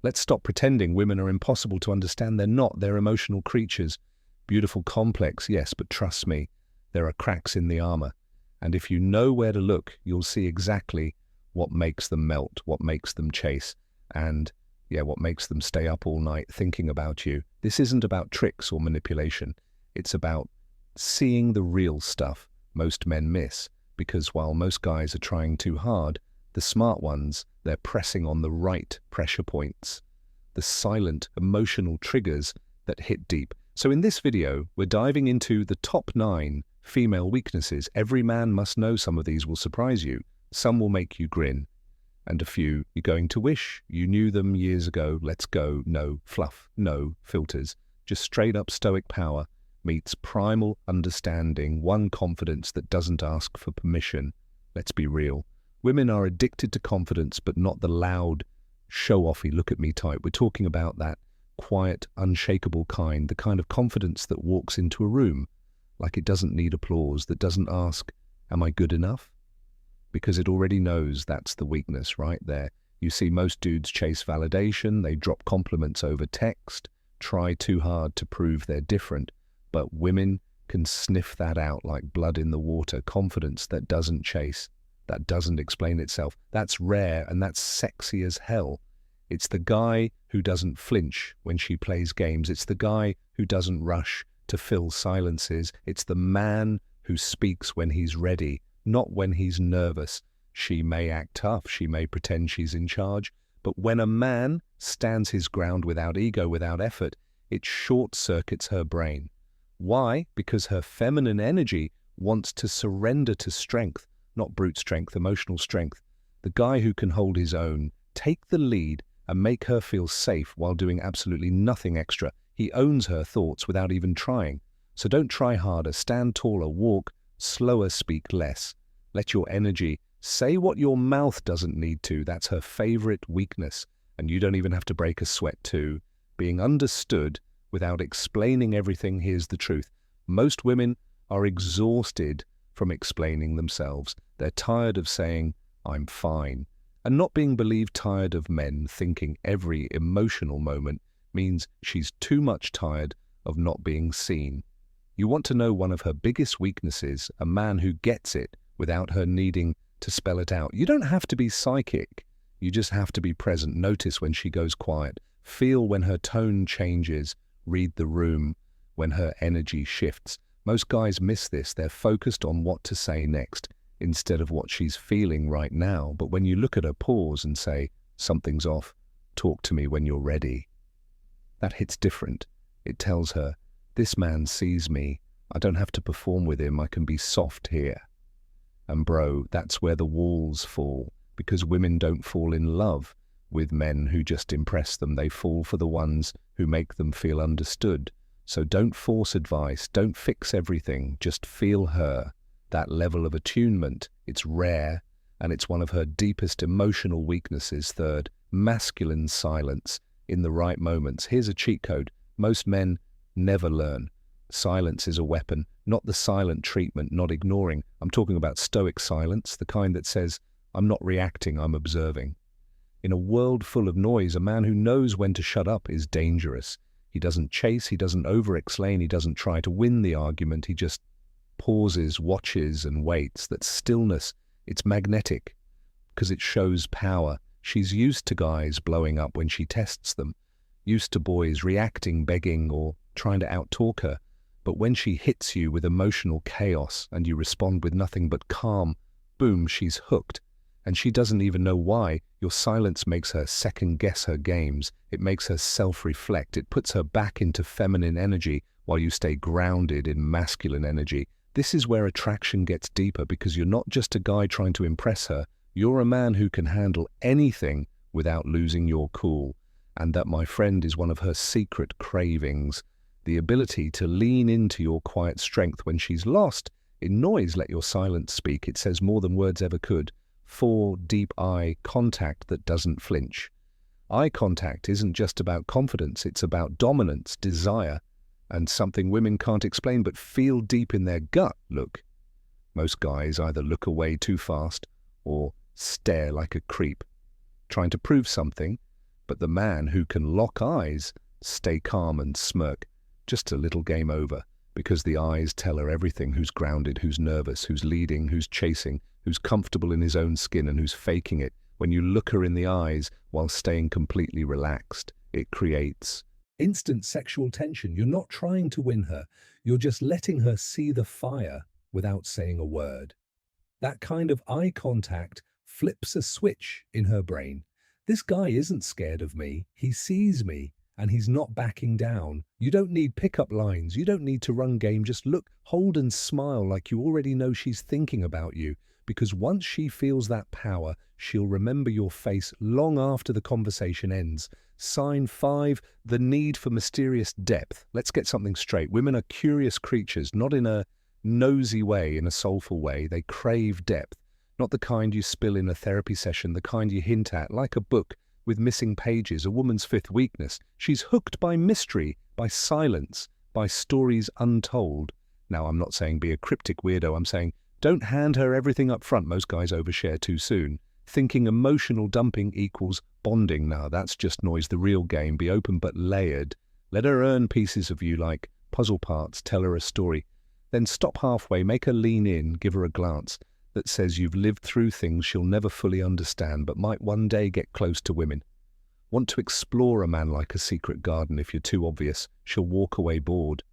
Let's stop pretending women are impossible to understand. They're not. They're emotional creatures. Beautiful, complex, yes, but trust me, there are cracks in the armor. And if you know where to look, you'll see exactly what makes them melt, what makes them chase, and what makes them stay up all night thinking about you. This isn't about tricks or manipulation. It's about seeing the real stuff most men miss, because while most guys are trying too hard, the smart ones, they're pressing on the right pressure points, the silent emotional triggers that hit deep. So in this video, we're diving into the top 9 female weaknesses. Every man must know. Some of these will surprise you. Some will make you grin. And a few you're going to wish you knew them years ago. Let's go. No fluff, no filters. Just straight up stoic power meets primal understanding, one confidence that doesn't ask for permission. Let's be real. Women are addicted to confidence, but not the loud, show-offy, look-at-me type. We're talking about that quiet, unshakable kind, the kind of confidence that walks into a room like it doesn't need applause, that doesn't ask, am I good enough? Because it already knows that's the weakness right there. You see most dudes chase validation, they drop compliments over text, try too hard to prove they're different, but women can sniff that out like blood in the water. Confidence that doesn't chase, that doesn't explain itself. That's rare, and that's sexy as hell. It's the guy who doesn't flinch when she plays games. It's the guy who doesn't rush to fill silences. It's the man who speaks when he's ready, not when he's nervous. She may act tough, she may pretend she's in charge, but when a man stands his ground without ego, without effort, it short-circuits her brain. Why? Because her feminine energy wants to surrender to strength, not brute strength, emotional strength. The guy who can hold his own, take the lead, and make her feel safe while doing absolutely nothing extra. He owns her thoughts without even trying. So don't try harder, stand taller, walk slower, speak less. Let your energy say what your mouth doesn't need to. That's her favorite weakness. And you don't even have to break a sweat too. Being understood without explaining everything. Here's the truth. Most women are exhausted from explaining themselves. They're tired of saying, I'm fine, and not being believed, tired of men thinking every emotional moment means she's too much tired of not being seen. You want to know one of her biggest weaknesses, a man who gets it without her needing to spell it out. You don't have to be psychic. You just have to be present. Notice when she goes quiet. Feel when her tone changes. Read the room when her energy shifts. Most guys miss this. They're focused on what to say next instead of what she's feeling right now. But when you look at her, pause and say, something's off, talk to me when you're ready. That hits different. It tells her, this man sees me. I don't have to perform with him. I can be soft here. And bro, that's where the walls fall, because women don't fall in love with men who just impress them. They fall for the ones who make them feel understood. So don't force advice, don't fix everything, just feel her. That level of attunement, it's rare, and it's one of her deepest emotional weaknesses. Third, masculine silence in the right moments. Here's a cheat code. Most men never learn. Silence is a weapon, not the silent treatment, not ignoring. I'm talking about stoic silence, the kind that says, I'm not reacting, I'm observing. In a world full of noise, a man who knows when to shut up is dangerous. He doesn't chase, he doesn't over-explain, he doesn't try to win the argument, he just pauses, watches, and waits. That stillness, it's magnetic, because it shows power. She's used to guys blowing up when she tests them, used to boys reacting, begging, or trying to out-talk her. But when she hits you with emotional chaos and you respond with nothing but calm, boom, she's hooked. And she doesn't even know why. Your silence makes her second-guess her games. It makes her self-reflect. It puts her back into feminine energy while you stay grounded in masculine energy. This is where attraction gets deeper, because you're not just a guy trying to impress her. You're a man who can handle anything without losing your cool. And that, my friend, is one of her secret cravings. The ability to lean into your quiet strength when she's lost. In noise, let your silence speak. It says more than words ever could. 4, deep eye contact that doesn't flinch. Eye contact isn't just about confidence, it's about dominance, desire, and something women can't explain but feel deep in their gut. Look, most guys either look away too fast or stare like a creep, trying to prove something, But the man who can lock eyes, stay calm and smirk, just a little game over, because the eyes tell her everything: who's grounded, who's nervous, who's leading, who's chasing, who's comfortable in his own skin and who's faking it. When you look her in the eyes while staying completely relaxed, it creates instant sexual tension. You're not trying to win her. You're just letting her see the fire without saying a word. That kind of eye contact flips a switch in her brain. This guy isn't scared of me. He sees me and he's not backing down. You don't need pickup lines. You don't need to run game. Just look, hold and smile like you already know she's thinking about you. Because once she feels that power, she'll remember your face long after the conversation ends. Sign 5, the need for mysterious depth. Let's get something straight. Women are curious creatures, not in a nosy way, in a soulful way. They crave depth. Not the kind you spill in a therapy session, the kind you hint at, like a book with missing pages, a woman's fifth weakness. She's hooked by mystery, by silence, by stories untold. Now, I'm not saying be a cryptic weirdo. I'm saying don't hand her everything up front. Most guys overshare too soon. Thinking emotional dumping equals bonding. Now, that's just noise. The real game, be open but layered. Let her earn pieces of you like puzzle parts. Tell her a story. Then stop halfway, make her lean in, give her a glance that says you've lived through things she'll never fully understand but might one day get close to. Women want to explore a man like a secret garden. If you're too obvious, she'll walk away bored.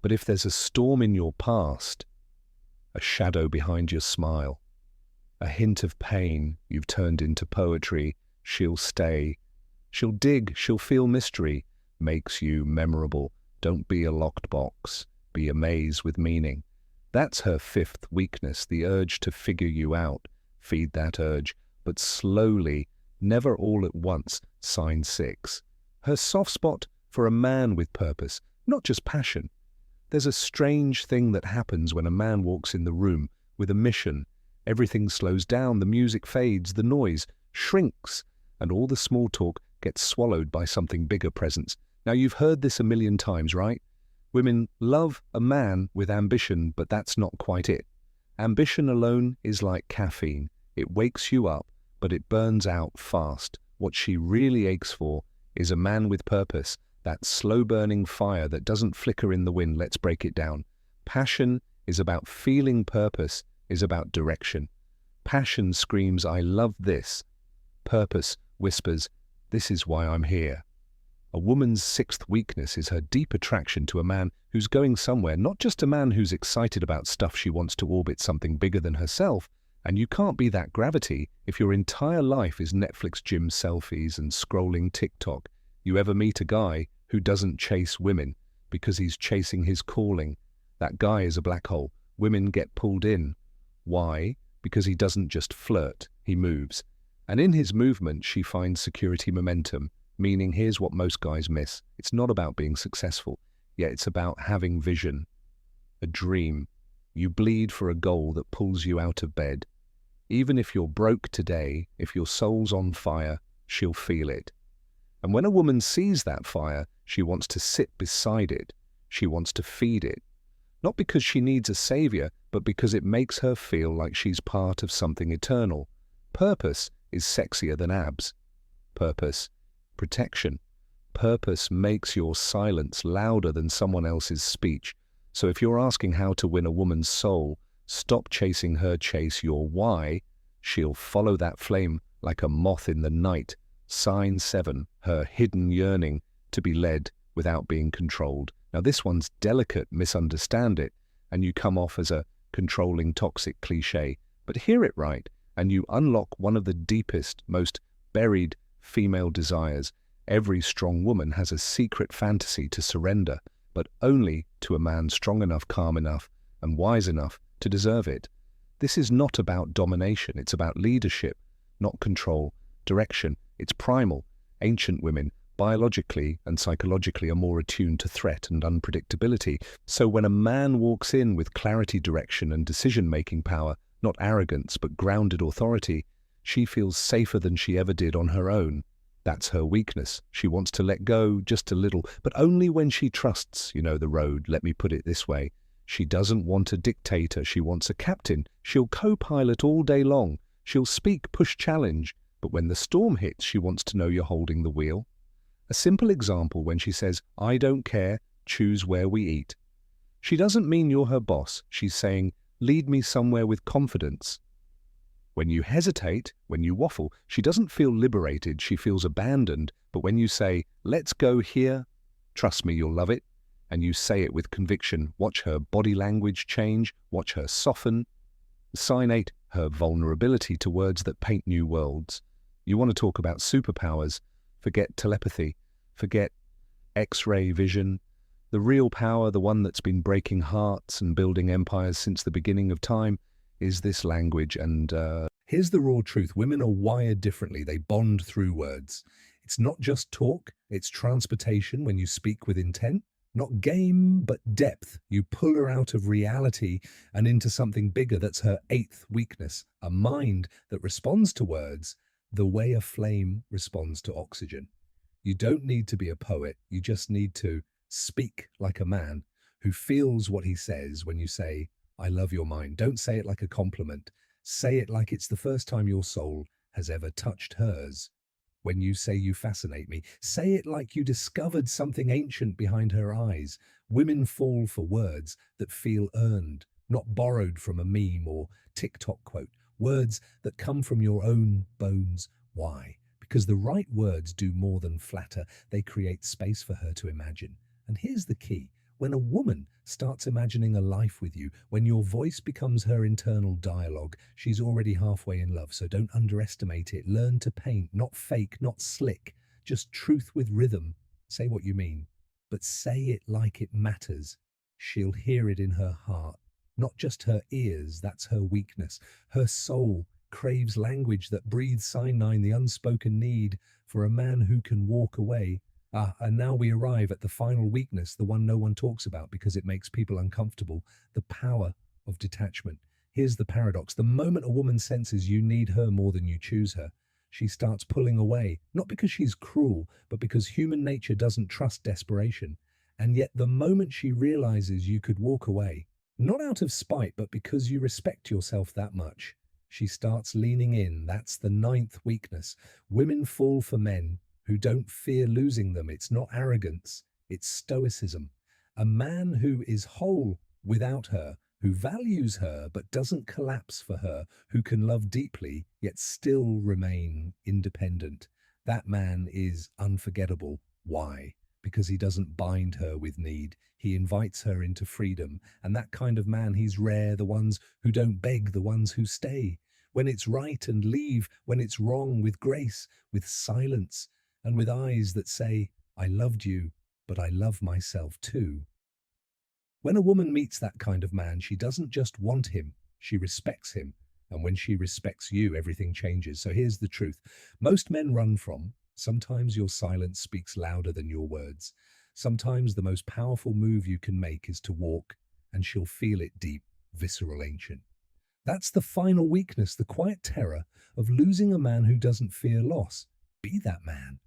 But if there's a storm in your past, a shadow behind your smile, a hint of pain you've turned into poetry, she'll stay. She'll dig, she'll feel mystery, makes you memorable. Don't be a locked box, be a maze with meaning. That's her fifth weakness, the urge to figure you out. Feed that urge, but slowly, never all at once. Sign 6. Her soft spot for a man with purpose, not just passion. There's a strange thing that happens when a man walks in the room with a mission. Everything slows down, the music fades, the noise shrinks, and all the small talk gets swallowed by something bigger presence. Now, you've heard this a million times, right? Women love a man with ambition, but that's not quite it. Ambition alone is like caffeine. It wakes you up, but it burns out fast. What she really aches for is a man with purpose, that slow-burning fire that doesn't flicker in the wind. Let's break it down. Passion is about feeling, purpose is about direction. Passion screams, I love this. Purpose whispers, this is why I'm here. A woman's sixth weakness is her deep attraction to a man who's going somewhere, not just a man who's excited about stuff. She wants to orbit something bigger than herself, and you can't be that gravity if your entire life is Netflix gym selfies and scrolling TikTok. You ever meet a guy who doesn't chase women because he's chasing his calling? That guy is a black hole. Women get pulled in. Why? Because he doesn't just flirt, he moves. And in his movement, she finds security, momentum. Meaning, here's what most guys miss. It's not about being successful, yet it's about having vision, a dream. You bleed for a goal that pulls you out of bed. Even if you're broke today, if your soul's on fire, she'll feel it. And when a woman sees that fire, she wants to sit beside it. She wants to feed it. Not because she needs a savior, but because it makes her feel like she's part of something eternal. Purpose is sexier than abs. Purpose, protection. Purpose makes your silence louder than someone else's speech. So if you're asking how to win a woman's soul, stop chasing her, chase your why. She'll follow that flame like a moth in the night. Sign 7, her hidden yearning to be led without being controlled. Now this one's delicate, misunderstand it, and you come off as a controlling, toxic cliche. But hear it right, and you unlock one of the deepest, most buried female desires. Every strong woman has a secret fantasy to surrender, but only to a man strong enough, calm enough, and wise enough to deserve it. This is not about domination. It's about leadership, not control, direction. It's primal. Ancient women, biologically and psychologically, are more attuned to threat and unpredictability. So when a man walks in with clarity, direction, and decision-making power, not arrogance, but grounded authority, she feels safer than she ever did on her own. That's her weakness. She wants to let go just a little, but only when she trusts, the road. Let me put it this way. She doesn't want a dictator. She wants a captain. She'll co-pilot all day long. She'll speak, push, challenge, But when the storm hits, she wants to know you're holding the wheel. A simple example when she says, "I don't care, choose where we eat." She doesn't mean you're her boss. She's saying, "Lead me somewhere with confidence." When you hesitate, when you waffle, she doesn't feel liberated, she feels abandoned. But when you say, "Let's go here," trust me, you'll love it. And you say it with conviction. Watch her body language change, watch her soften. Sign 8, her vulnerability to words that paint new worlds. You want to talk about superpowers? Forget telepathy, forget X-ray vision. The real power, the one that's been breaking hearts and building empires since the beginning of time, is this language. And here's the raw truth. Women are wired differently. They bond through words. It's not just talk, it's transportation when you speak with intent. Not game, but depth. You pull her out of reality and into something bigger. That's her 8th weakness, a mind that responds to words the way a flame responds to oxygen. You don't need to be a poet. You just need to speak like a man who feels what he says when you say, "I love your mind." Don't say it like a compliment. Say it like it's the first time your soul has ever touched hers. When you say, "You fascinate me," say it like you discovered something ancient behind her eyes. Women fall for words that feel earned, not borrowed from a meme or TikTok quote. Words that come from your own bones. Why? Because the right words do more than flatter. They create space for her to imagine. And here's the key. When a woman starts imagining a life with you, when your voice becomes her internal dialogue, she's already halfway in love. So don't underestimate it. Learn to paint, not fake, not slick, just truth with rhythm. Say what you mean, but say it like it matters. She'll hear it in her heart, not just her ears. That's her weakness. Her soul craves language that breathes cyanide, the unspoken need for a man who can walk away. And now we arrive at the final weakness, the one no one talks about because it makes people uncomfortable, the power of detachment. Here's the paradox. The moment a woman senses you need her more than you choose her, she starts pulling away, not because she's cruel, but because human nature doesn't trust desperation. And yet the moment she realizes you could walk away, not out of spite, but because you respect yourself that much, she starts leaning in. That's the 9th weakness. Women fall for men who don't fear losing them. It's not arrogance, it's stoicism. A man who is whole without her, who values her but doesn't collapse for her, who can love deeply yet still remain independent. That man is unforgettable. Why? Because he doesn't bind her with need. He invites her into freedom. And that kind of man, he's rare. The ones who don't beg, the ones who stay. When it's right and leave, when it's wrong, with grace, with silence, and with eyes that say, "I loved you, but I love myself too." When a woman meets that kind of man, she doesn't just want him, she respects him. And when she respects you, everything changes. So here's the truth. Most men run from, sometimes your silence speaks louder than your words. Sometimes the most powerful move you can make is to walk, and she'll feel it deep, visceral, ancient. That's the final weakness, the quiet terror of losing a man who doesn't fear loss. Be that man.